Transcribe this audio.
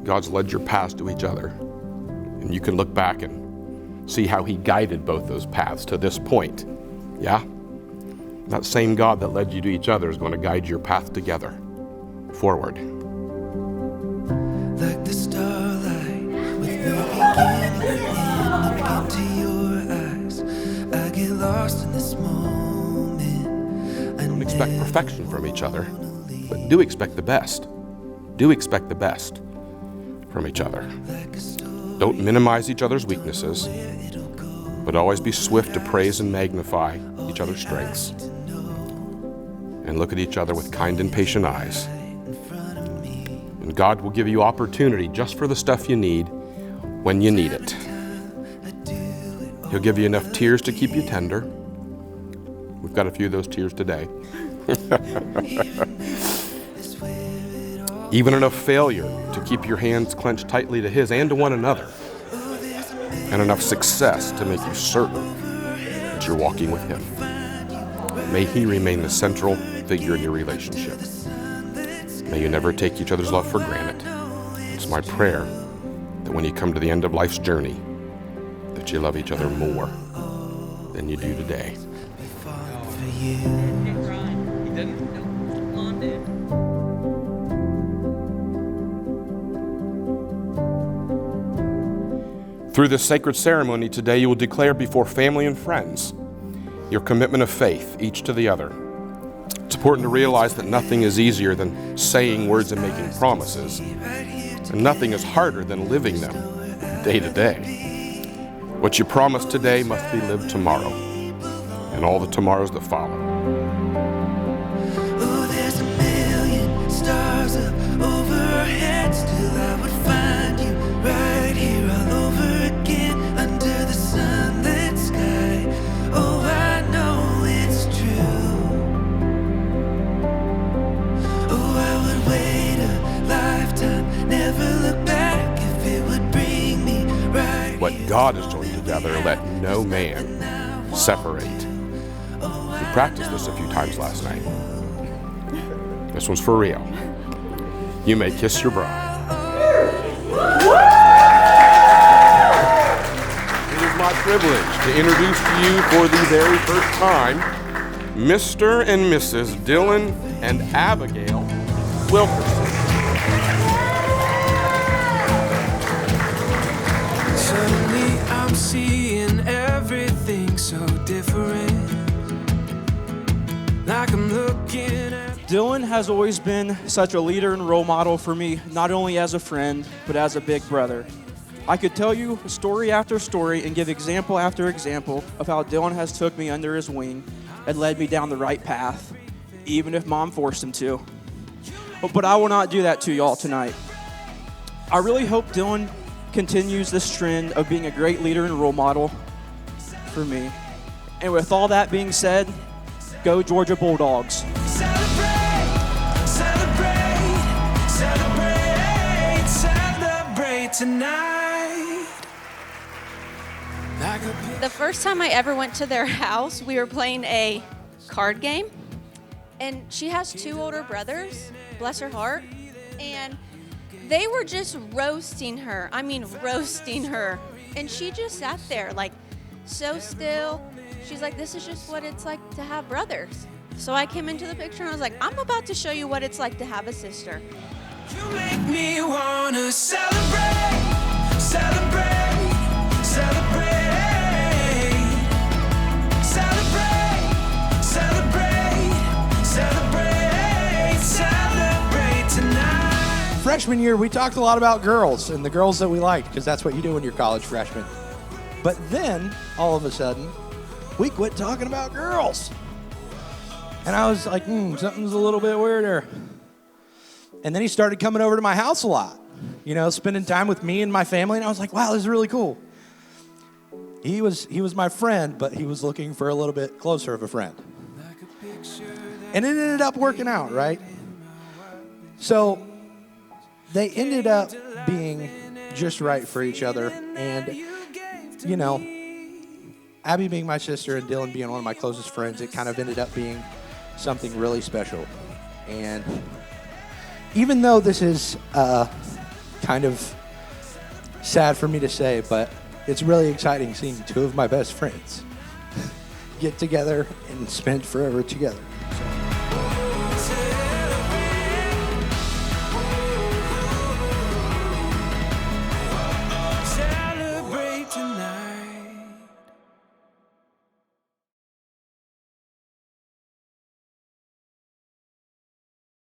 God's led your paths to each other. And you can look back and see how he guided both those paths to this point. Yeah? That same God that led you to each other is going to guide your path together forward. Like the starlight with no beginning and end. Look into your eyes, I get lost in this moment. Don't expect perfection from each other, but do expect the best. Do expect the best from each other. Don't minimize each other's weaknesses, but always be swift to praise and magnify each other's strengths. And look at each other with kind and patient eyes. And God will give you opportunity just for the stuff you need when you need it. He'll give you enough tears to keep you tender. We've got a few of those tears today. Even enough failure to keep your hands clenched tightly to his and to one another. And enough success to make you certain that you're walking with him. May he remain the central figure in your relationship. May you never take each other's love for granted. It's my prayer that when you come to the end of life's journey, that you love each other more than you do today. Through this sacred ceremony today, you will declare before family and friends your commitment of faith, each to the other. It's important to realize that nothing is easier than saying words and making promises, and nothing is harder than living them day to day. What you promise today must be lived tomorrow, and all the tomorrows that follow. Oh, there's a million stars up over our heads, still I would find you right here all over again under the sunlit sky. Oh, I know it's true. Oh, I would wait a lifetime, never look back if it would bring me right. What God has joined together, let no man separate. We practiced this a few times last night. This one's for real. You may kiss your bride. It is my privilege to introduce to you for the very first time Mr. and Mrs. Dylan and Abigail Wilkerson. Suddenly I'm seeing everything so different. Like I'm looking at Dylan has always been such a leader and role model for me, not only as a friend, but as a big brother. I could tell you story after story and give example after example of how Dylan has took me under his wing and led me down the right path, even if Mom forced him to. But I will not do that to y'all tonight. I really hope Dylan continues this trend of being a great leader and role model for me. And with all that being said, go Georgia Bulldogs. celebrate, celebrate, celebrate, celebrate tonight. Like a The first time I ever went to their house, we were playing a card game. And she has two older brothers, bless her heart. And they were just roasting her. I mean, roasting her. And she just sat there, like, so still. She's like, this is just what it's like to have brothers. So I came into the picture and I was like, I'm about to show you what it's like to have a sister. You make me wanna celebrate, celebrate, celebrate, celebrate, celebrate, celebrate, celebrate tonight. Freshman year, we talked a lot about girls and the girls that we liked, because that's what you do when you're college freshman. But then, all of a sudden, we quit talking about girls. And I was like, something's a little bit weirder. And then he started coming over to my house a lot, you know, spending time with me and my family. And I was like, wow, this is really cool. He was my friend, but he was looking for a little bit closer of a friend. And it ended up working out, right? So they ended up being just right for each other. And, you know, Abby being my sister and Dylan being one of my closest friends, it kind of ended up being something really special. And even though this is kind of sad for me to say, but it's really exciting seeing two of my best friends get together and spend forever together.